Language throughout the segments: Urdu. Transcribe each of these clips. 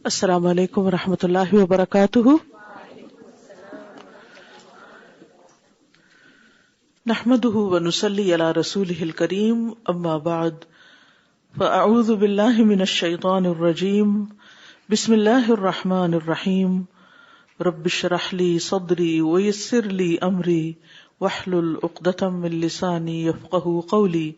السلام علیکم ورحمۃ اللہ وبرکاتہ. نحمده ونصلی علی رسوله الکریم اما بعد فاعوذ باللہ من الشیطان الرجیم بسم اللہ الرحمن الرحیم رب اشرح لی صدری ویسر لی امری واحلل عقدۃ من لسانی یفقهوا قولی.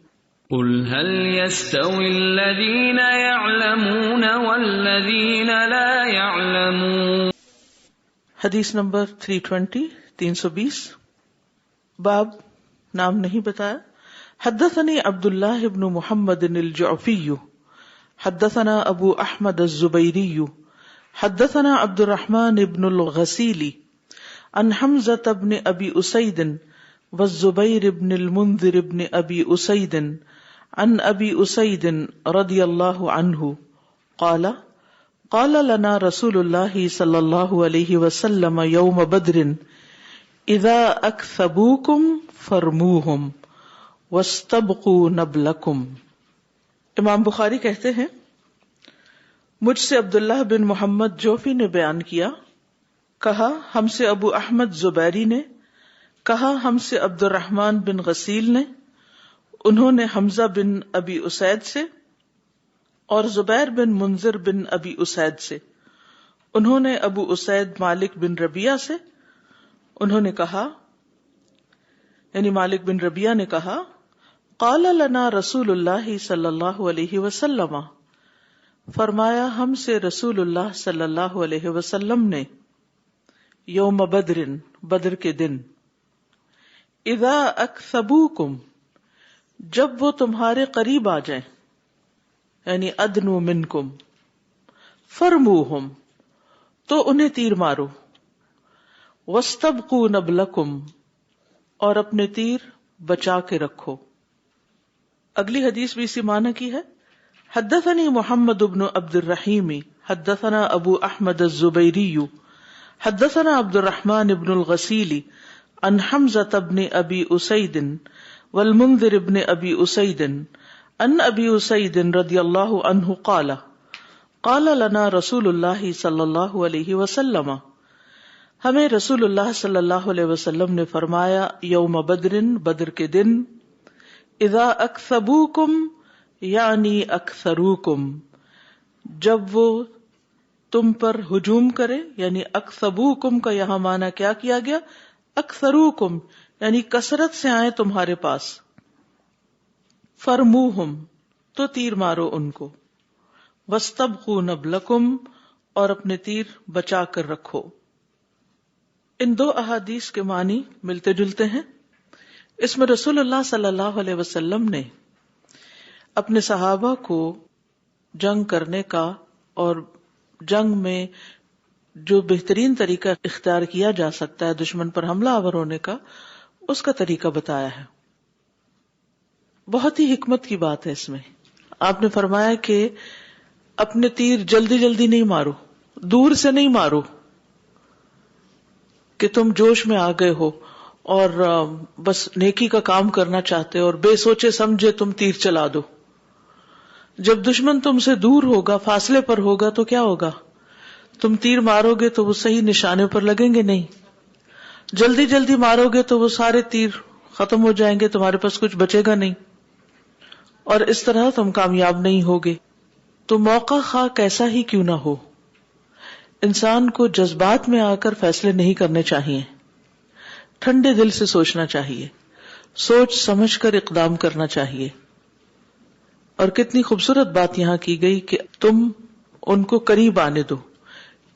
قل هل يستوي الذين يعلمون والذين لا يعلمون. حدیث نمبر 320. باب نام نہیں بتایا. حدثني عبد الله بن محمد الجعفي حدثنا ابو احمد الزبيري حدثنا عبد الرحمن بن الغسيل عن حمزة بن ابي اسيد والزبير بن المنذر بن ابي اسيد عن ابي اسيد رضي الله عنه قال قال لنا رسول الله صلى الله عليه وسلم يوم بدر اذا اكثبوكم فرموهم واستبقوا نبلكم. امام بخاری کہتے ہیں مجھ سے عبداللہ بن محمد جوفی نے بیان کیا، کہا ہم سے ابو احمد زبیری نے، کہا ہم سے عبد الرحمن بن غسیل نے، انہوں نے حمزہ بن ابی اسید سے اور زبیر بن منذر بن ابی اسید سے، انہوں نے ابو اسید مالک بن ربیعہ سے، انہوں نے کہا یعنی مالک بن ربیعہ نے کہا قال لنا رسول اللہ صلی اللہ علیہ وسلم، فرمایا ہم سے رسول اللہ صلی اللہ علیہ وسلم نے یوم بدر، بدر کے دن، اذا اکثبوکم، جب وہ تمہارے قریب آ جائیں، یعنی ادنو منکم، فرموہم، تو انہیں تیر مارو، واستبقوا نبلکم، اور اپنے تیر بچا کے رکھو. اگلی حدیث بھی اسی معنی کی ہے. حدثنی محمد بن عبد الرحیم حدثنا ابو احمد الزبیری حدثنا عبد الرحمن بن الغسیل عن حمزة بن ابی اسید والمنذر بن ابی اسید عن ابی اسید رضی اللہ عنہ قال قال لنا رسول اللہ صلی اللہ علیہ وسلم، ہمیں رسول اللہ صلی اللہ علیہ وسلم نے فرمایا یوم بدر، بدر کے دن، اذا اکثبوکم یعنی اکثروکم، جب وہ تم پر ہجوم کرے، یعنی اکثبوکم کا یہاں معنی کیا کیا گیا؟ اکثروکم یعنی کثرت سے آئے تمہارے پاس، فرموہم تو تیر مارو ان کو، واستبقوا نبلکم اور اپنے تیر بچا کر رکھو. ان دو احادیث کے معنی ملتے جلتے ہیں. اس میں رسول اللہ صلی اللہ علیہ وسلم نے اپنے صحابہ کو جنگ کرنے کا اور جنگ میں جو بہترین طریقہ اختیار کیا جا سکتا ہے دشمن پر حملہ آور ہونے کا، اس کا طریقہ بتایا ہے. بہت ہی حکمت کی بات ہے اس میں. آپ نے فرمایا کہ اپنے تیر جلدی جلدی نہیں مارو، دور سے نہیں مارو کہ تم جوش میں آ گئے ہو اور بس نیکی کا کام کرنا چاہتے ہو اور بے سوچے سمجھے تم تیر چلا دو. جب دشمن تم سے دور ہوگا، فاصلے پر ہوگا، تو کیا ہوگا؟ تم تیر مارو گے تو وہ صحیح نشانے پر لگیں گے نہیں. جلدی جلدی مارو گے تو وہ سارے تیر ختم ہو جائیں گے، تمہارے پاس کچھ بچے گا نہیں، اور اس طرح تم کامیاب نہیں ہوگے. تو موقع خواہ کیسا ہی کیوں نہ ہو، انسان کو جذبات میں آ کر فیصلے نہیں کرنے چاہیے، ٹھنڈے دل سے سوچنا چاہیے، سوچ سمجھ کر اقدام کرنا چاہیے. اور کتنی خوبصورت بات یہاں کی گئی کہ تم ان کو قریب آنے دو،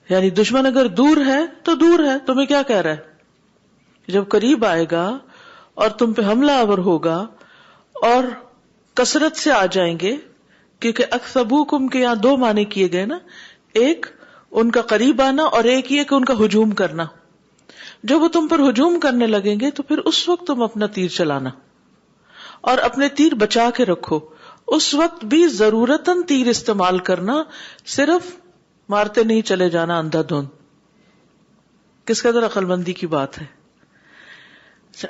یعنی دشمن اگر دور ہے تو دور ہے، تمہیں کیا کہہ رہا ہے؟ جب قریب آئے گا اور تم پہ حملہ آور ہوگا اور کثرت سے آ جائیں گے، کیونکہ اکثبوکم کے یہاں دو معنی کیے گئے نا، ایک ان کا قریب آنا اور ایک یہ کہ ان کا ہجوم کرنا. جب وہ تم پر ہجوم کرنے لگیں گے تو پھر اس وقت تم اپنا تیر چلانا اور اپنے تیر بچا کے رکھو. اس وقت بھی ضرورتاً تیر استعمال کرنا، صرف مارتے نہیں چلے جانا اندھا دھند. کس قدر عقل مندی کی بات ہے.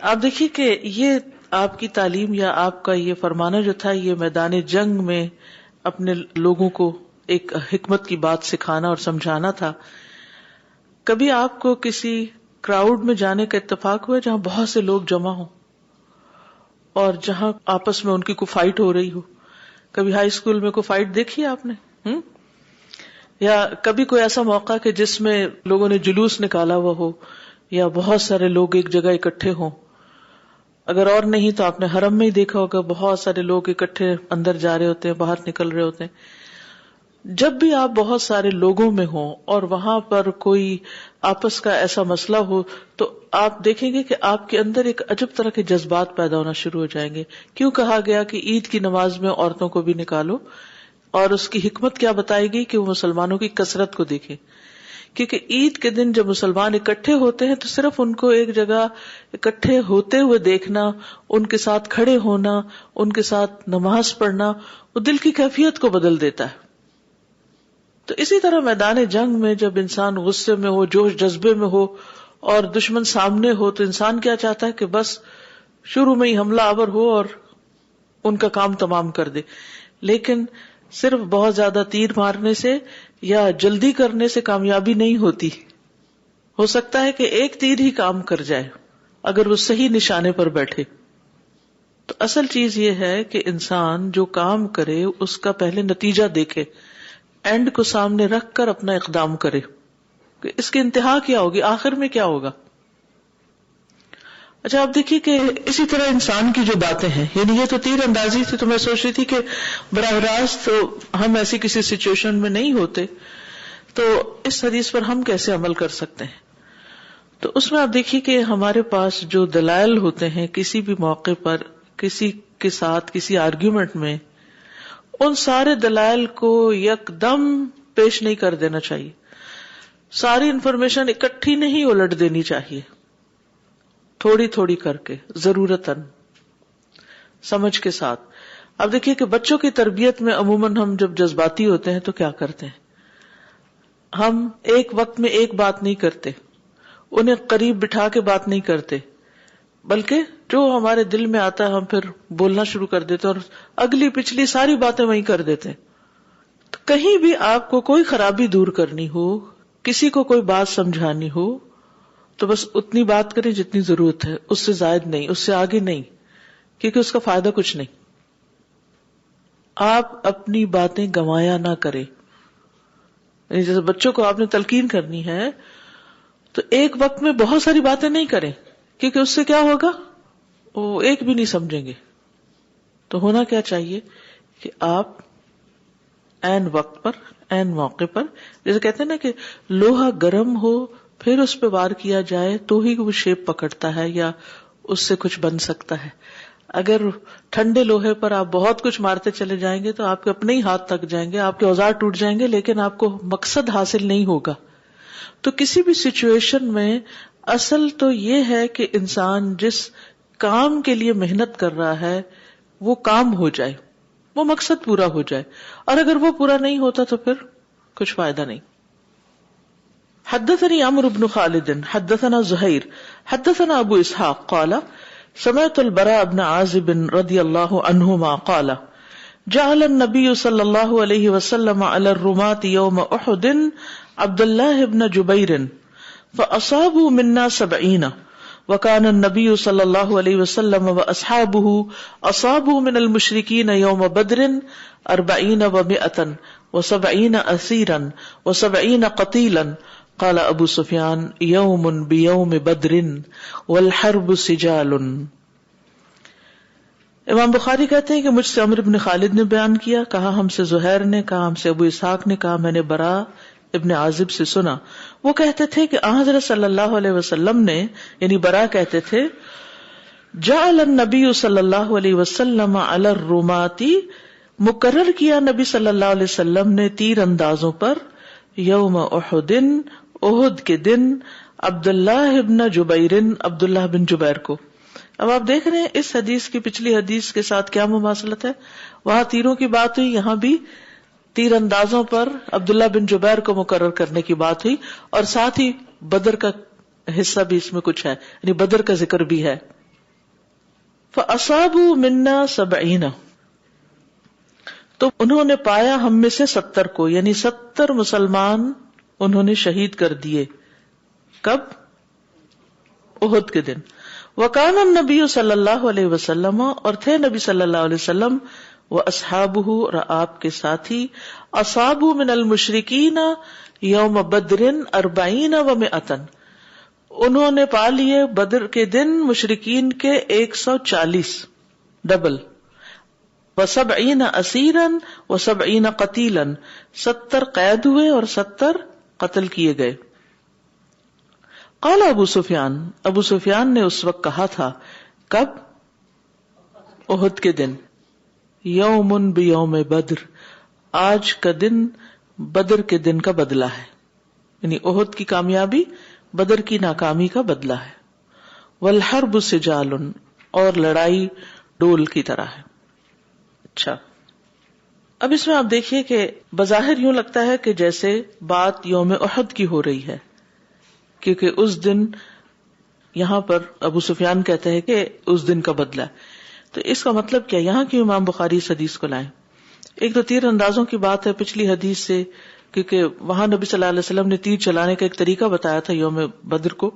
آپ دیکھیے کہ یہ آپ کی تعلیم یا آپ کا یہ فرمانا جو تھا، یہ میدان جنگ میں اپنے لوگوں کو ایک حکمت کی بات سکھانا اور سمجھانا تھا. کبھی آپ کو کسی کراؤڈ میں جانے کا اتفاق ہوا جہاں بہت سے لوگ جمع ہوں اور جہاں آپس میں ان کی کوئی فائٹ ہو رہی ہو؟ کبھی ہائی اسکول میں کوئی فائٹ دیکھی ہے آپ نے؟ یا کبھی کوئی ایسا موقع کہ جس میں لوگوں نے جلوس نکالا ہوا ہو یا بہت سارے لوگ ایک جگہ اکٹھے ہوں؟ اگر اور نہیں تو آپ نے حرم میں ہی دیکھا ہوگا، بہت سارے لوگ اکٹھے اندر جا رہے ہوتے ہیں، باہر نکل رہے ہوتے ہیں. جب بھی آپ بہت سارے لوگوں میں ہوں اور وہاں پر کوئی آپس کا ایسا مسئلہ ہو تو آپ دیکھیں گے کہ آپ کے اندر ایک عجب طرح کے جذبات پیدا ہونا شروع ہو جائیں گے. کیوں کہا گیا کہ عید کی نماز میں عورتوں کو بھی نکالو؟ اور اس کی حکمت کیا بتائی گئی کہ وہ مسلمانوں کی کثرت کو دیکھیں. کیونکہ عید کے دن جب مسلمان اکٹھے ہوتے ہیں تو صرف ان کو ایک جگہ اکٹھے ہوتے ہوئے دیکھنا، ان کے ساتھ کھڑے ہونا، ان کے ساتھ نماز پڑھنا، وہ دل کی کیفیت کو بدل دیتا ہے. تو اسی طرح میدان جنگ میں جب انسان غصے میں ہو، جوش جذبے میں ہو اور دشمن سامنے ہو تو انسان کیا چاہتا ہے کہ بس شروع میں ہی حملہ آور ہو اور ان کا کام تمام کر دے. لیکن صرف بہت زیادہ تیر مارنے سے یا جلدی کرنے سے کامیابی نہیں ہوتی. ہو سکتا ہے کہ ایک تیر ہی کام کر جائے اگر وہ صحیح نشانے پر بیٹھے. تو اصل چیز یہ ہے کہ انسان جو کام کرے اس کا پہلے نتیجہ دیکھے، اینڈ کو سامنے رکھ کر اپنا اقدام کرے کہ اس کی انتہا کیا ہوگی، آخر میں کیا ہوگا. اچھا آپ دیکھیے کہ اسی طرح انسان کی جو باتیں ہیں، یعنی یہ تو تیر اندازی تھی، تو میں سوچ رہی تھی کہ براہ راست تو ہم ایسی کسی سچویشن میں نہیں ہوتے تو اس حدیث پر ہم کیسے عمل کر سکتے ہیں. تو اس میں آپ دیکھیے کہ ہمارے پاس جو دلائل ہوتے ہیں کسی بھی موقع پر کسی کے ساتھ کسی آرگیومنٹ میں، ان سارے دلائل کو یکدم پیش نہیں کر دینا چاہیے. ساری انفارمیشن اکٹھی نہیں الٹ دینی چاہیے، تھوڑی تھوڑی کر کے، ضرورتاً سمجھ کے ساتھ. اب دیکھیے کہ بچوں کی تربیت میں عموماً ہم جب جذباتی ہوتے ہیں تو کیا کرتے ہیں، ہم ایک وقت میں ایک بات نہیں کرتے، انہیں قریب بٹھا کے بات نہیں کرتے، بلکہ جو ہمارے دل میں آتا ہے ہم پھر بولنا شروع کر دیتے اور اگلی پچھلی ساری باتیں وہیں کر دیتے. تو کہیں بھی آپ کو کوئی خرابی دور کرنی ہو، کسی کو کوئی بات سمجھانی ہو تو بس اتنی بات کریں جتنی ضرورت ہے، اس سے زائد نہیں، اس سے آگے نہیں، کیونکہ اس کا فائدہ کچھ نہیں. آپ اپنی باتیں گنوایا نہ کریں. جیسے بچوں کو آپ نے تلقین کرنی ہے تو ایک وقت میں بہت ساری باتیں نہیں کریں، کیونکہ اس سے کیا ہوگا، وہ ایک بھی نہیں سمجھیں گے. تو ہونا کیا چاہیے کہ آپ عین وقت پر، عین موقع پر، جیسے کہتے ہیں نا کہ لوہا گرم ہو پھر اس پہ وار کیا جائے تو ہی وہ شیپ پکڑتا ہے یا اس سے کچھ بن سکتا ہے. اگر ٹھنڈے لوہے پر آپ بہت کچھ مارتے چلے جائیں گے تو آپ کے اپنے ہی ہاتھ تک جائیں گے، آپ کے اوزار ٹوٹ جائیں گے، لیکن آپ کو مقصد حاصل نہیں ہوگا. تو کسی بھی سچویشن میں اصل تو یہ ہے کہ انسان جس کام کے لیے محنت کر رہا ہے وہ کام ہو جائے، وہ مقصد پورا ہو جائے، اور اگر وہ پورا نہیں ہوتا تو پھر کچھ فائدہ نہیں. حدثني عمرو بن خالد حدثنا زهير حدثنا ابو اسحاق قال سمعت البراء بن عازب رضي الله عنهما قال جعل النبي صلى الله عليه وسلم على الرماة يوم احد عبد الله بن جبير فاصابوا منا 70 وكان النبي صلى الله عليه وسلم واصحابه اصابوا من المشركين يوم بدر 40 و100 و70 اسيرا و70 قتيلا. قال ابو سفیان یوم بیوم بدر والحرب سجال. امام بخاری کہتے ہیں کہ مجھ سے عمرو بن خالد نے بیان کیا، کہا ہم سے زہیر نے، کہا ہم سے ابو اسحاق نے، کہا میں نے برا ابن عازب سے سنا، وہ کہتے تھے کہ حضرت صلی اللہ علیہ وسلم نے، یعنی برا کہتے تھے، جعل النبی صلی اللہ علیہ وسلم علی الرمات، مقرر کیا نبی صلی اللہ علیہ وسلم نے تیر اندازوں پر، یوم احد، احد کے دن، عبداللہ ابن جبیر، عبداللہ بن جبیر کو. اب آپ دیکھ رہے ہیں اس حدیث کی پچھلی حدیث کے ساتھ کیا مماثلت ہے. وہاں تیروں کی بات ہوئی، یہاں بھی تیر اندازوں پر عبداللہ بن جبیر کو مقرر کرنے کی بات ہوئی، اور ساتھ ہی بدر کا حصہ بھی اس میں کچھ ہے، یعنی بدر کا ذکر بھی ہے. فَأَصَابُوا مِنَّا 70، تو انہوں نے پایا ہم میں سے 70 کو، یعنی 70 مسلمان انہوں نے شہید کر دیے. کب؟ احد کے دن. وکان النبی صلی اللہ علیہ وسلم، اور تھے نبی صلی اللہ علیہ وسلم، واصحابہ، اور آپ کے ساتھی، اصابوا من المشرکین یوم بدر 40 و100، انہوں نے پا لیے بدر کے دن مشرکین کے 140 ڈبل. و70 اسیرا و70 قتیلا، 70 قید ہوئے اور 70 قتل کیے گئے. قال ابو سفیان، ابو سفیان نے اس وقت کہا تھا، کب؟ احد کے دن. یوم بیوم بدر، آج کا دن بدر کے دن کا بدلہ ہے، یعنی احد کی کامیابی بدر کی ناکامی کا بدلہ ہے. والحرب سجال، اور لڑائی ڈول کی طرح ہے. اچھا، اب اس میں آپ دیکھیے کہ بظاہر یوں لگتا ہے کہ جیسے بات یوم احد کی ہو رہی ہے، کیونکہ اس دن یہاں پر ابو سفیان کہتے ہیں کہ اس دن کا بدلہ ہے. تو اس کا مطلب کیا؟ یہاں کیوں امام بخاری اس حدیث کو لائیں؟ ایک تو تیر اندازوں کی بات ہے پچھلی حدیث سے، کیونکہ وہاں نبی صلی اللہ علیہ وسلم نے تیر چلانے کا ایک طریقہ بتایا تھا یوم بدر کو.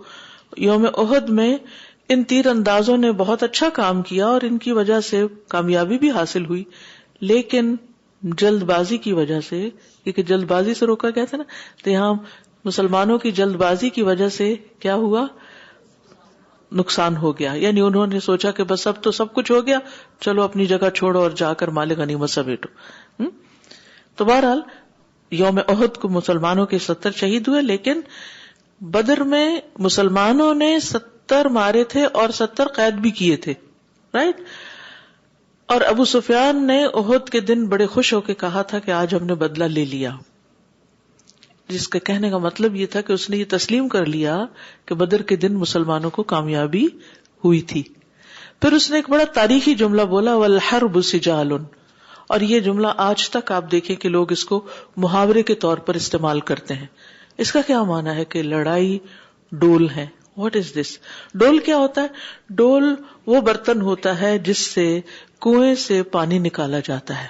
یوم احد میں ان تیر اندازوں نے بہت اچھا کام کیا اور ان کی وجہ سے کامیابی بھی حاصل ہوئی، لیکن جلد بازی کی وجہ سے، کیونکہ جلد بازی سے روکا گیا تھا نا، تو یہاں مسلمانوں کی جلد بازی کی وجہ سے کیا ہوا؟ نقصان ہو گیا. یعنی انہوں نے سوچا کہ بس اب تو سب کچھ ہو گیا، چلو اپنی جگہ چھوڑو اور جا کر مال غنیمت سمیٹو. تو بہرحال یوم احد کو مسلمانوں کے 70 شہید ہوئے، لیکن بدر میں مسلمانوں نے 70 مارے تھے اور 70 قید بھی کیے تھے، رائٹ. اور ابو سفیان نے احد کے دن بڑے خوش ہو کے کہا تھا کہ آج ہم نے بدلہ لے لیا، جس کا کہنے کا مطلب یہ تھا کہ اس نے یہ تسلیم کر لیا کہ بدر کے دن مسلمانوں کو کامیابی ہوئی تھی. پھر اس نے ایک بڑا تاریخی جملہ بولا، والحرب سجال، اور یہ جملہ آج تک آپ دیکھیں کہ لوگ اس کو محاورے کے طور پر استعمال کرتے ہیں. اس کا کیا معنی ہے؟ کہ لڑائی ڈول ہے. واٹ از دس؟ ڈول کیا ہوتا ہے؟ ڈول وہ برتن ہوتا ہے جس سے کنویں سے پانی نکالا جاتا ہے،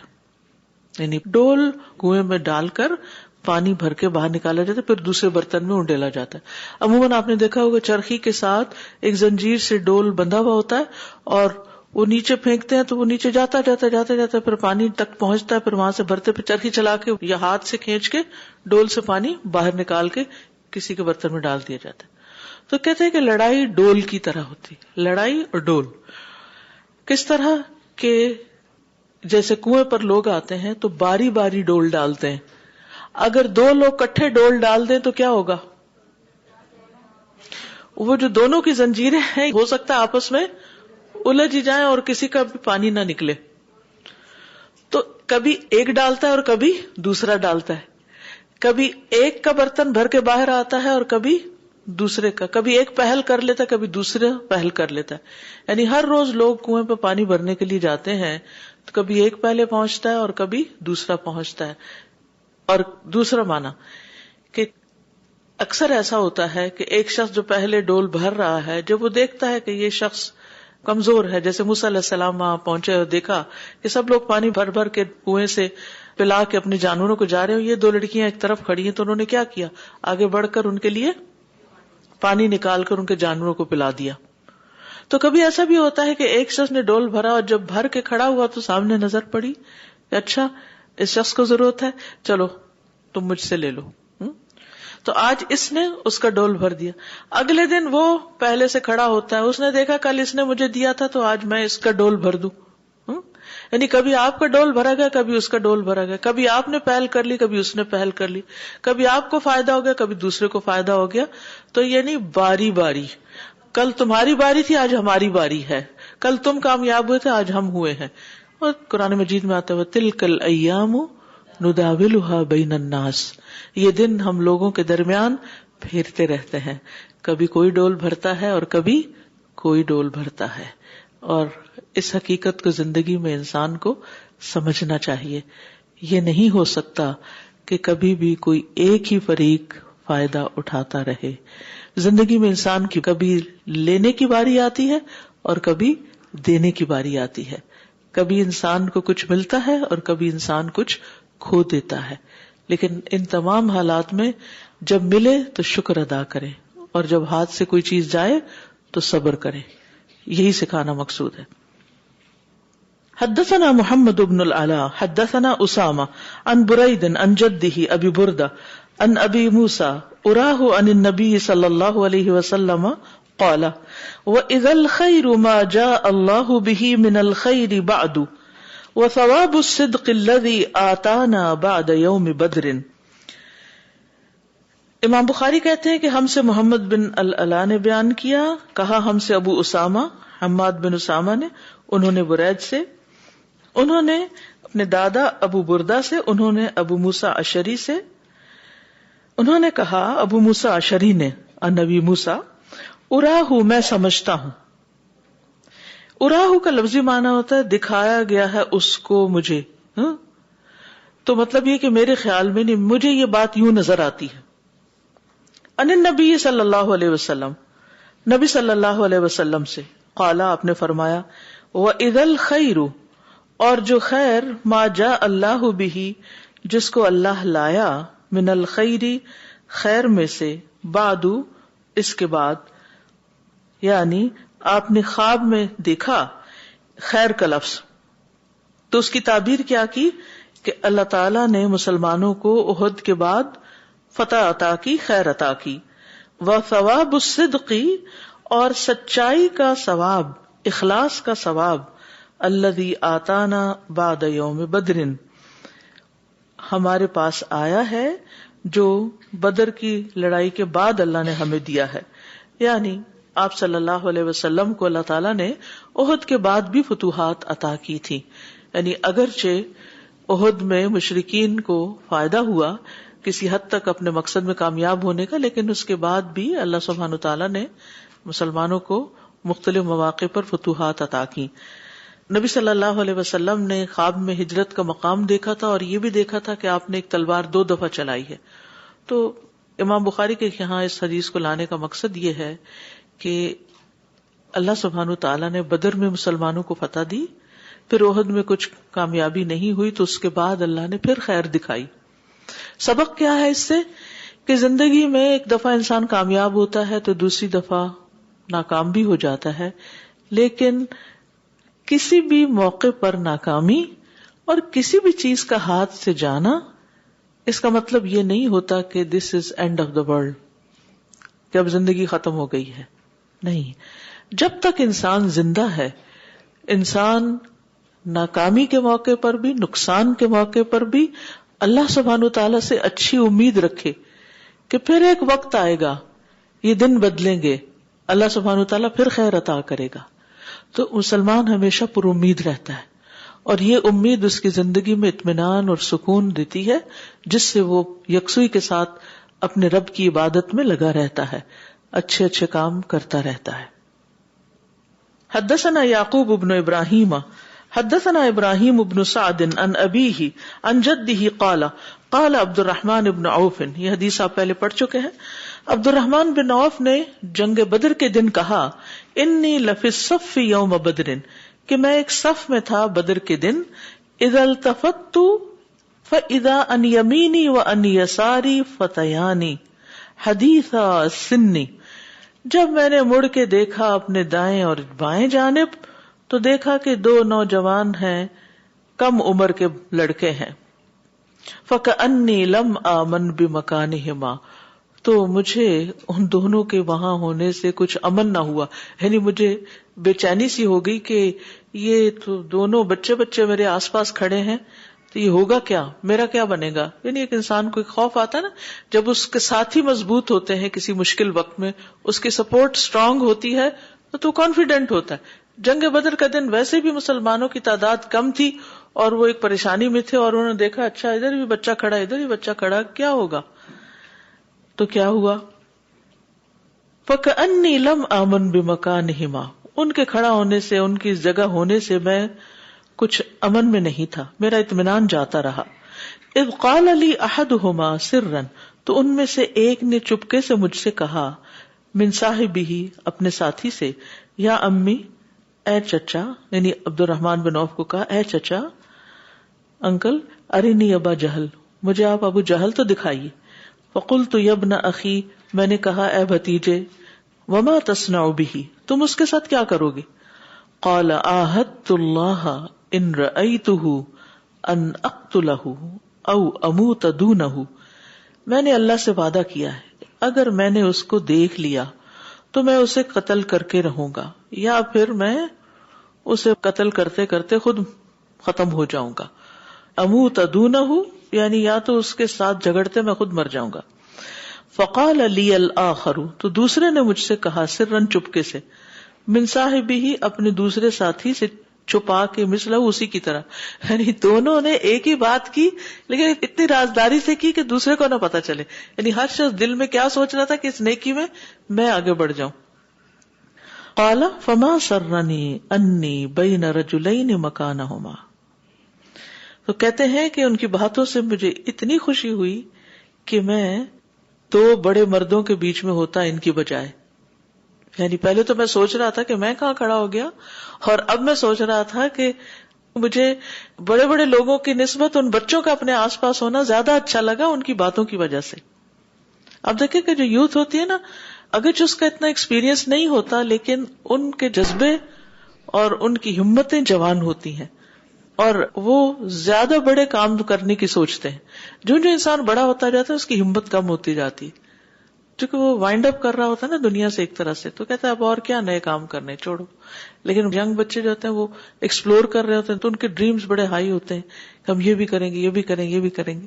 یعنی ڈول کنویں میں ڈال کر پانی بھر کے باہر نکالا جاتا ہے، پھر دوسرے برتن میں اونڈیلا جاتا ہے. عموماً آپ نے دیکھا ہوگا چرخی کے ساتھ ایک زنجیر سے ڈول بندھا ہوا ہوتا ہے، اور وہ نیچے پھینکتے ہیں تو وہ نیچے جاتا پھر پانی تک پہنچتا ہے، پھر وہاں سے بھرتے، پھر چرخی چلا کے یا ہاتھ سے کھینچ کے ڈول سے پانی باہر نکال کے کسی کے برتن میں ڈال دیا جاتا ہے. تو کہتے ہیں کہ لڑائی ڈول کی طرح ہوتی. لڑائی اور ڈول کس طرح؟ کہ جیسے کنویں پر لوگ آتے ہیں تو باری باری ڈول ڈالتے ہیں. اگر 2 لوگ کٹھے ڈول ڈال دیں تو کیا ہوگا؟ وہ جو دونوں کی زنجیریں ہیں ہو سکتا ہے آپس میں الجھ ہی جائیں اور کسی کا بھی پانی نہ نکلے. تو کبھی ایک ڈالتا ہے اور کبھی دوسرا ڈالتا ہے، کبھی ایک کا برتن بھر کے باہر آتا ہے اور کبھی دوسرے کا، کبھی ایک پہل کر لیتا ہے کبھی دوسرا پہل کر لیتا ہے. یعنی ہر روز لوگ کنویں پہ پانی بھرنے کے لیے جاتے ہیں تو کبھی ایک پہلے پہنچتا ہے اور کبھی دوسرا پہنچتا ہے. اور دوسرا معنی کہ اکثر ایسا ہوتا ہے کہ ایک شخص جو پہلے ڈول بھر رہا ہے، جب وہ دیکھتا ہے کہ یہ شخص کمزور ہے، جیسے موسیٰ علیہ السلام وہاں پہنچے اور دیکھا کہ سب لوگ پانی بھر بھر کے کنویں سے پلا کے اپنے جانوروں کو جا رہے ہیں، یہ 2 لڑکیاں ایک طرف کھڑی ہیں، تو انہوں نے کیا کیا؟ آگے بڑھ کر ان کے لیے پانی نکال کر ان کے جانوروں کو پلا دیا. تو کبھی ایسا بھی ہوتا ہے کہ ایک شخص نے ڈول بھرا اور جب بھر کے کھڑا ہوا تو سامنے نظر پڑی کہ اچھا اس شخص کو ضرورت ہے، چلو تم مجھ سے لے لو. تو آج اس نے اس کا ڈول بھر دیا. اگلے دن وہ پہلے سے کھڑا ہوتا ہے، اس نے دیکھا کل اس نے مجھے دیا تھا تو آج میں اس کا ڈول بھر دوں. یعنی کبھی آپ کا ڈول بھرا گیا کبھی اس کا ڈول بھرا گیا، کبھی آپ نے پہل کر لی کبھی اس نے پہل کر لی، کبھی آپ کو فائدہ ہو گیا کبھی دوسرے کو فائدہ ہو گیا. تو یعنی باری باری، کل تمہاری باری تھی آج ہماری باری ہے، کل تم کامیاب ہوئے تھے آج ہم ہوئے ہیں. اور قرآن مجید میں آتا ہے تِلْكَ الْأَيَّامُ نُدَاوِلُهَا بَيْنَ النَّاسِ، یہ دن ہم لوگوں کے درمیان پھیرتے رہتے ہیں، کبھی کوئی ڈول بھرتا ہے اور کبھی کوئی ڈول بھرتا ہے. اور اس حقیقت کو زندگی میں انسان کو سمجھنا چاہیے. یہ نہیں ہو سکتا کہ کبھی بھی کوئی ایک ہی فریق فائدہ اٹھاتا رہے. زندگی میں انسان کی کبھی لینے کی باری آتی ہے اور کبھی دینے کی باری آتی ہے. کبھی انسان کو کچھ ملتا ہے اور کبھی انسان کچھ کھو دیتا ہے، لیکن ان تمام حالات میں جب ملے تو شکر ادا کرے، اور جب ہاتھ سے کوئی چیز جائے تو صبر کرے. یہی سکھانا مقصود ہے. حدثنا محمد بن العلاء حدثنا اسامہ عن برید عن جدہ ابی بردہ عن ابی موسیٰ اراہ عن النبی صلی اللہ علیہ وسلم قال وَإِذَا الْخَيْرُ مَا جَاءَ اللَّهُ بِهِ مِنَ الْخَيْرِ بَعْدُ وَثَوَابُ الصِّدْقِ الَّذِي آتَانَا بَعْدَ يَوْمِ بَدْرٍ. امام بخاری کہتے ہیں کہ ہم سے محمد بن العلاء نے بیان کیا، کہا ہم سے ابو اسامہ حماد بن اسامہ نے، انہوں نے برید سے، انہوں نے اپنے دادا ابو بردہ سے، انہوں نے ابو موسیٰ اشعری سے، انہوں نے کہا ابو موسیٰ اشعری نے ان ابی موسیٰ اراہو میں سمجھتا ہوں. اراہو کا لفظی معنی ہوتا ہے دکھایا گیا ہے اس کو مجھے، تو مطلب یہ کہ میرے خیال میں نہیں، مجھے یہ بات یوں نظر آتی ہے. ان النبی صلی اللہ علیہ وسلم، نبی صلی اللہ علیہ وسلم سے، قال آپ نے فرمایا وَإِذَا الْخَيْرُ اور جو خیر ما جاء اللہ بہ جس کو اللہ لایا، من الخیر خیر میں سے، بعد اس کے بعد، یعنی آپ نے خواب میں دیکھا خیر کا لفظ، تو اس کی تعبیر کیا کی کہ اللہ تعالیٰ نے مسلمانوں کو احد کے بعد فتح عطا کی، خیر عطا کی. وثواب الصدق اور سچائی کا ثواب، اخلاص کا ثواب، الذی آتانا بعد یوم بدر ہمارے پاس آیا ہے، جو بدر کی لڑائی کے بعد اللہ نے ہمیں دیا ہے. یعنی آپ صلی اللہ علیہ وسلم کو اللہ تعالیٰ نے احد کے بعد بھی فتوحات عطا کی تھی. یعنی اگرچہ احد میں مشرکین کو فائدہ ہوا کسی حد تک اپنے مقصد میں کامیاب ہونے کا، لیکن اس کے بعد بھی اللہ سبحانہ تعالیٰ نے مسلمانوں کو مختلف مواقع پر فتوحات عطا کی. نبی صلی اللہ علیہ وسلم نے خواب میں ہجرت کا مقام دیکھا تھا، اور یہ بھی دیکھا تھا کہ آپ نے ایک تلوار 2 دفعہ چلائی ہے. تو امام بخاری کے یہاں اس حدیث کو لانے کا مقصد یہ ہے کہ اللہ سبحانہ تعالیٰ نے بدر میں مسلمانوں کو فتح دی، پھر احد میں کچھ کامیابی نہیں ہوئی تو اس کے بعد اللہ نے پھر خیر دکھائی. سبق کیا ہے اس سے؟ کہ زندگی میں ایک دفعہ انسان کامیاب ہوتا ہے تو دوسری دفعہ ناکام بھی ہو جاتا ہے، لیکن کسی بھی موقع پر ناکامی اور کسی بھی چیز کا ہاتھ سے جانا، اس کا مطلب یہ نہیں ہوتا کہ this is end of the world, کہ اب زندگی ختم ہو گئی ہے. نہیں، جب تک انسان زندہ ہے، انسان ناکامی کے موقع پر بھی، نقصان کے موقع پر بھی اللہ سبحانہ تعالیٰ سے اچھی امید رکھے کہ پھر ایک وقت آئے گا، یہ دن بدلیں گے، اللہ سبحانہ تعالیٰ پھر خیر عطا کرے گا. تو مسلمان ہمیشہ پر امید رہتا ہے، اور یہ امید اس کی زندگی میں اطمینان اور سکون دیتی ہے، جس سے وہ یکسوئی کے ساتھ اپنے رب کی عبادت میں لگا رہتا ہے، اچھے اچھے کام کرتا رہتا ہے. حدثنا یعقوب بن ابراہیم حدثنا ابراہیم بن سعد عن ابیہ عن جدہ قال قال عبد الرحمن بن عوف، یہ حدیث آپ پہلے پڑھ چکے ہیں. عبد الرحمن بن عوف نے جنگ بدر کے دن کہا انی لفی الصف یوم بدر، کہ میں ایک صف میں تھا بدر کے دن. اذا التفت فاذا ان یمینی وان یساری فتیان حدیثا السن، جب میں نے مڑ کے دیکھا اپنے دائیں اور بائیں جانب تو دیکھا کہ 2 نوجوان ہیں، کم عمر کے لڑکے ہیں. فکأنی لم آمن بمکانہما، تو مجھے ان دونوں کے وہاں ہونے سے کچھ امن نہ ہوا، یعنی مجھے بے چینی سی ہو گئی کہ یہ تو دونوں بچے میرے آس پاس کھڑے ہیں، تو یہ ہوگا کیا، میرا کیا بنے گا. یعنی ایک انسان کو ایک خوف آتا ہے نا، جب اس کے ساتھی مضبوط ہوتے ہیں کسی مشکل وقت میں، اس کی سپورٹ اسٹرانگ ہوتی ہے تو کانفیڈنٹ ہوتا ہے. جنگ بدر کا دن ویسے بھی مسلمانوں کی تعداد کم تھی اور وہ ایک پریشانی میں تھے، اور انہوں نے دیکھا اچھا ادھر بھی بچہ کھڑا، ادھر بھی بچہ کھڑا، کیا ہوگا. تو کیا ہوا، فَكَأَنِّي لَمْ آمَنْ بِمَكَانِهِمَا، ان کے کھڑا ہونے سے، ان کی جگہ ہونے سے میں کچھ امن میں نہیں تھا، میرا اطمینان جاتا رہا. اذ قال لی احدہما سرا، تو ان میں سے ایک نے چپکے سے مجھ سے کہا، من صاحبہ، اپنے ساتھی سے، یا امی، اے چچا، یعنی عبد الرحمن بن عوف کو کہا اے چچا انکل، ارنی ابا جہل، مجھے آپ ابو جہل تو دکھائیے. فقلت یا ابن اخی، میں نے کہا اے بھتیجے، وما تصنع به، تم اس کے ساتھ کیا کرو گے؟ قال عاہدت اللہ ان رأیتہ ان اقتلہ او اموت دونہ، میں نے اللہ سے وعدہ کیا ہے اگر میں نے اس کو دیکھ لیا تو میں اسے قتل کر کے رہوں گا، یا پھر میں اسے قتل کرتے کرتے خود ختم ہو جاؤں گا. اموت دونہ، یعنی یا تو اس کے ساتھ جھگڑتے میں خود مر جاؤں گا. فقال لی الآخر، تو دوسرے نے مجھ سے کہا سرن چپکے سے، من صاحبہ، اپنے دوسرے ساتھی سے چھپا کے، مثلہ اسی کی طرح، یعنی دونوں نے ایک ہی بات کی لیکن اتنی رازداری سے کی کہ دوسرے کو نہ پتا چلے، یعنی ہر شخص دل میں کیا سوچ رہا تھا کہ اس نیکی میں آگے بڑھ جاؤں. قال فما سرنی انی بین رجلین مکانہما، تو کہتے ہیں کہ ان کی باتوں سے مجھے اتنی خوشی ہوئی کہ میں دو بڑے مردوں کے بیچ میں ہوتا ان کی بجائے. یعنی پہلے تو میں سوچ رہا تھا کہ میں کہاں کھڑا ہو گیا، اور اب میں سوچ رہا تھا کہ مجھے بڑے بڑے لوگوں کی نسبت ان بچوں کا اپنے آس پاس ہونا زیادہ اچھا لگا ان کی باتوں کی وجہ سے. اب دیکھیں کہ جو یوتھ ہوتی ہے نا، اگرچہ اس کا اتنا ایکسپیرینس نہیں ہوتا لیکن ان کے جذبے اور ان کی ہمتیں جوان ہوتی ہیں اور وہ زیادہ بڑے کام کرنے کی سوچتے ہیں. جو انسان بڑا ہوتا جاتا ہے اس کی ہمت کم ہوتی جاتی ہے، کیونکہ وہ وائنڈ اپ کر رہا ہوتا ہے نا دنیا سے ایک طرح سے، تو کہتا ہے اب اور کیا نئے کام کرنے، چھوڑو. لیکن ینگ بچے جو ہوتے ہیں وہ ایکسپلور کر رہے ہوتے ہیں تو ان کے ڈریمز بڑے ہائی ہوتے ہیں کہ ہم یہ بھی کریں گے، یہ بھی کریں گے، یہ بھی کریں گے.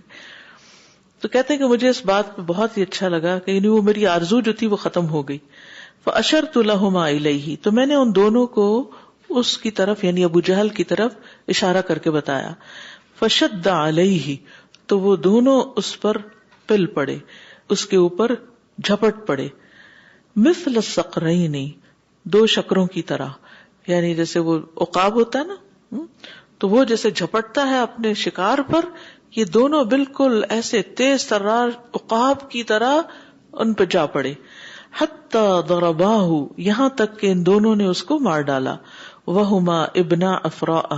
تو کہتے ہیں کہ مجھے اس بات پہ بہت ہی اچھا لگا کہ یعنی وہ میری آرزو جو تھی وہ ختم ہو گئی. فاشرت لہما الیہ، تو میں نے ان دونوں کو اس کی طرف یعنی ابو جہل کی طرف اشارہ کر کے بتایا. فشد علیہ، تو وہ دونوں اس پر پل پڑے، اس کے اوپر جھپٹ پڑے. مثل الصقرین، دو شکروں کی طرح، یعنی جیسے وہ عقاب ہوتا ہے نا، تو وہ جیسے جھپٹتا ہے اپنے شکار پر، یہ دونوں بالکل ایسے تیز ترار عقاب کی طرح ان پہ جا پڑے. حتی ضرباہ، یہاں تک کہ ان دونوں نے اس کو مار ڈالا. وہما ابنا افراء،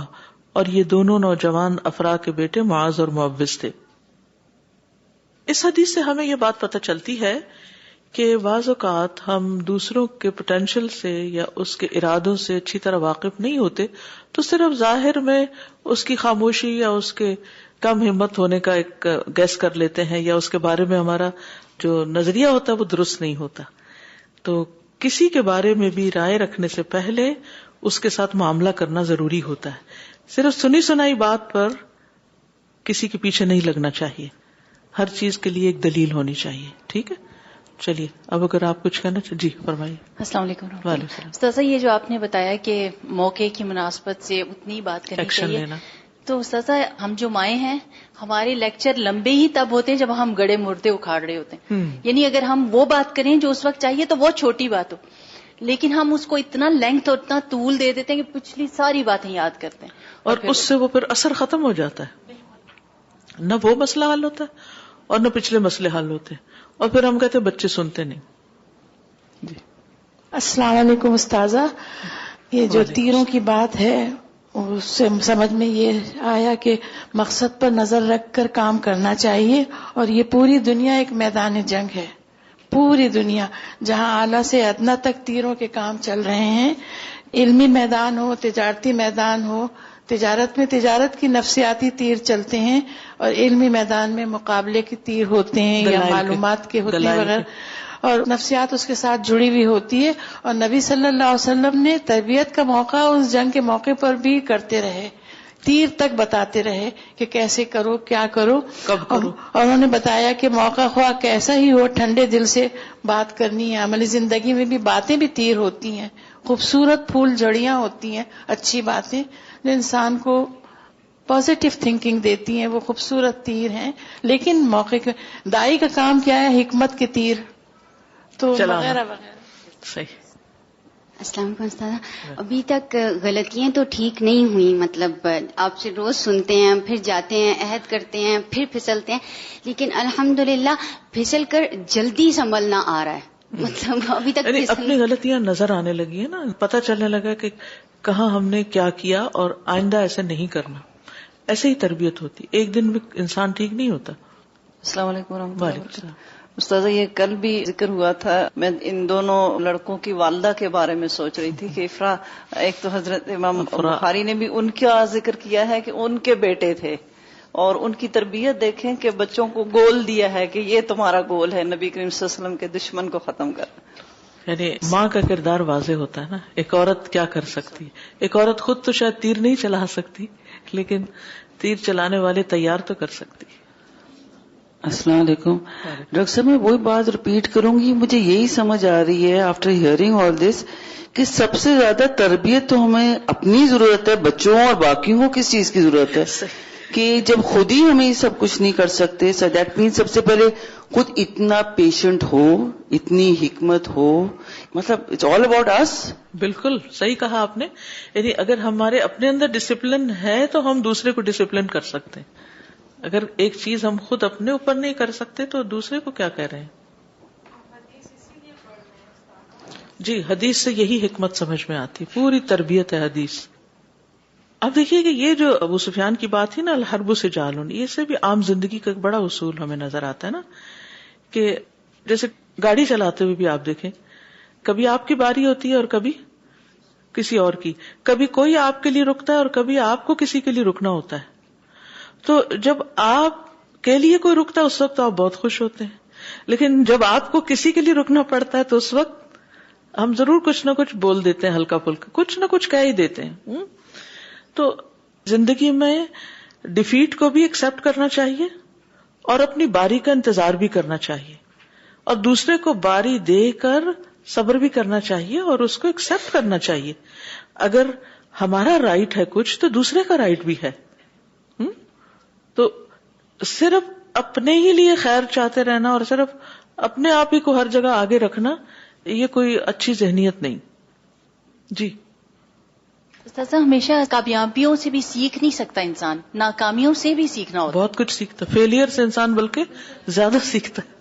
اور یہ دونوں نوجوان افراء کے بیٹے معاذ اور معوذ تھے. اس حدیث سے ہمیں یہ بات پتہ چلتی ہے کہ بعض اوقات ہم دوسروں کے پوٹینشیل سے یا اس کے ارادوں سے اچھی طرح واقف نہیں ہوتے تو صرف ظاہر میں اس کی خاموشی یا اس کے کم ہمت ہونے کا ایک گیس کر لیتے ہیں، یا اس کے بارے میں ہمارا جو نظریہ ہوتا ہے وہ درست نہیں ہوتا. تو کسی کے بارے میں بھی رائے رکھنے سے پہلے اس کے ساتھ معاملہ کرنا ضروری ہوتا ہے. صرف سنی سنائی بات پر کسی کے پیچھے نہیں لگنا چاہیے، ہر چیز کے لیے ایک دلیل ہونی چاہیے. ٹھیک ہے، چلیے اب اگر آپ کچھ کہنا چاہیے جی فرمائیے. السلام علیکم. وعلیکم السلام. استاذہ یہ جو آپ نے بتایا کہ موقع کی مناسبت سے اتنی بات کرنی چاہیے، تو استاذہ ہم جو مائیں ہیں ہمارے لیکچر لمبے ہی تب ہوتے ہیں جب ہم گڑے مردے اکھاڑ رہے ہوتے ہیں. یعنی اگر ہم وہ بات کریں جو اس وقت چاہیے تو وہ چھوٹی بات ہو، لیکن ہم اس کو اتنا لینتھ اور اتنا طول دے دیتے ہیں کہ پچھلی ساری باتیں یاد کرتے ہیں اور اس سے وہ پھر اثر ختم ہو جاتا ہے، نہ وہ مسئلہ حل ہوتا ہے اور نہ پچھلے مسئلے حل ہوتے ہیں، اور پھر ہم کہتے ہیں بچے سنتے نہیں. جی السلام علیکم استاذہ. یہ جو تیروں کی بات ہے اس سے سمجھ میں یہ آیا کہ مقصد پر نظر رکھ کر کام کرنا چاہیے، اور یہ پوری دنیا ایک میدان جنگ ہے. پوری دنیا جہاں اعلیٰ سے ادنا تک تیروں کے کام چل رہے ہیں، علمی میدان ہو، تجارتی میدان ہو. تجارت میں تجارت کی نفسیاتی تیر چلتے ہیں، اور علمی میدان میں مقابلے کے تیر ہوتے ہیں یا معلومات کے ہوتے ہیں وغیرہ، اور نفسیات اس کے ساتھ جڑی ہوئی ہوتی ہے. اور نبی صلی اللہ علیہ وسلم نے تربیت کا موقع اس جنگ کے موقع پر بھی کرتے رہے، تیر تک بتاتے رہے کہ کیسے کرو، کیا کرو، کب کرو. اور انہوں نے بتایا کہ موقع خواہ کیسا ہی ہو، ٹھنڈے دل سے بات کرنی ہے. عملی زندگی میں بھی باتیں بھی تیر ہوتی ہیں، خوبصورت پھول جڑیاں ہوتی ہیں، اچھی باتیں جو انسان کو پازیٹیو تھنکنگ دیتی ہیں، وہ خوبصورت تیر ہیں. لیکن موقع کے دائی کا کام کیا ہے؟ حکمت کے تیر تو وغیرہ وغیرہ. صحیح. السلام علیکم استاذہ. ابھی تک غلطیاں تو ٹھیک نہیں ہوئی، مطلب آپ سے روز سنتے ہیں، پھر جاتے ہیں، عہد کرتے ہیں، پھر پھسلتے ہیں، لیکن الحمدللہ پھسل کر جلدی سنبھلنا آ رہا ہے. مطلب ابھی تک اپنی غلطیاں نظر آنے لگی ہیں نا، پتہ چلنے لگا کہ کہاں ہم نے کیا کیا اور آئندہ ایسے نہیں کرنا. ایسے ہی تربیت ہوتی. ایک دن بھی انسان ٹھیک نہیں ہوتا. السلام علیکم ورحمۃ اللہ وعلیکم. استاذہ یہ کل بھی ذکر ہوا تھا، میں ان دونوں لڑکوں کی والدہ کے بارے میں سوچ رہی تھی کہ افرا، ایک تو حضرت امام بخاری نے بھی ان کا ذکر کیا ہے کہ ان کے بیٹے تھے، اور ان کی تربیت دیکھیں کہ بچوں کو گول دیا ہے کہ یہ تمہارا گول ہے، نبی کریم صلی اللہ علیہ وسلم کے دشمن کو ختم کرنا. یعنی ماں کا کردار واضح ہوتا ہے نا. ایک عورت کیا کر سکتی ہے؟ ایک عورت خود تو شاید تیر نہیں چلا سکتی، لیکن تیر چلانے والے تیار تو کر سکتی. السلام علیکم ڈاکٹر صاحب، میں وہی بات ریپیٹ کروں گی. مجھے یہی سمجھ آ رہی ہے آفٹر ہیئرنگ آل دس کہ سب سے زیادہ تربیت تو ہمیں اپنی ضرورت ہے، بچوں اور باقیوں کو کس چیز کی ضرورت ہے؟ کہ جب خود ہی ہمیں یہ سب کچھ نہیں کر سکتے، سو دیٹ مینس سب سے پہلے خود اتنا پیشنٹ ہو، اتنی حکمت ہو، مطلب اٹس آل اباؤٹ اس. بالکل صحیح کہا آپ نے. یعنی اگر ہمارے اپنے اندر ڈسپلن ہے تو ہم دوسرے کو ڈسپلن کر سکتے ہیں. اگر ایک چیز ہم خود اپنے اوپر نہیں کر سکتے تو دوسرے کو کیا کہہ رہے ہیں؟ جی، حدیث سے یہی حکمت سمجھ میں آتی، پوری تربیت ہے حدیث. اب دیکھیے کہ یہ جو ابو سفیان کی بات تھی نا، الحرب سجال، یہ سے بھی عام زندگی کا ایک بڑا اصول ہمیں نظر آتا ہے نا، کہ جیسے گاڑی چلاتے ہوئے بھی آپ دیکھیں، کبھی آپ کی باری ہوتی ہے اور کبھی کسی اور کی، کبھی کوئی آپ کے لیے رکتا ہے اور کبھی آپ کو کسی کے لیے رکنا ہوتا ہے. تو جب آپ کے لیے کوئی رکتا ہے اس وقت آپ بہت خوش ہوتے ہیں، لیکن جب آپ کو کسی کے لیے رکنا پڑتا ہے تو اس وقت ہم ضرور کچھ نہ کچھ بول دیتے ہیں، ہلکا پھلکا کچھ نہ کچھ کہہ ہی دیتے ہیں. تو زندگی میں ڈیفیٹ کو بھی ایکسپٹ کرنا چاہیے اور اپنی باری کا انتظار بھی کرنا چاہیے، اور دوسرے کو باری دے کر صبر بھی کرنا چاہیے اور اس کو ایکسپٹ کرنا چاہیے. اگر ہمارا رائٹ ہے کچھ تو دوسرے کا رائٹ بھی ہے. تو صرف اپنے ہی لیے خیر چاہتے رہنا اور صرف اپنے آپ ہی کو ہر جگہ آگے رکھنا، یہ کوئی اچھی ذہنیت نہیں. جی استاذہ، ہمیشہ کامیابیوں سے بھی سیکھ نہیں سکتا انسان، ناکامیوں سے بھی سیکھنا ہوتا ہے. بہت کچھ سیکھتا، فیلئر سے انسان بلکہ زیادہ سیکھتا ہے.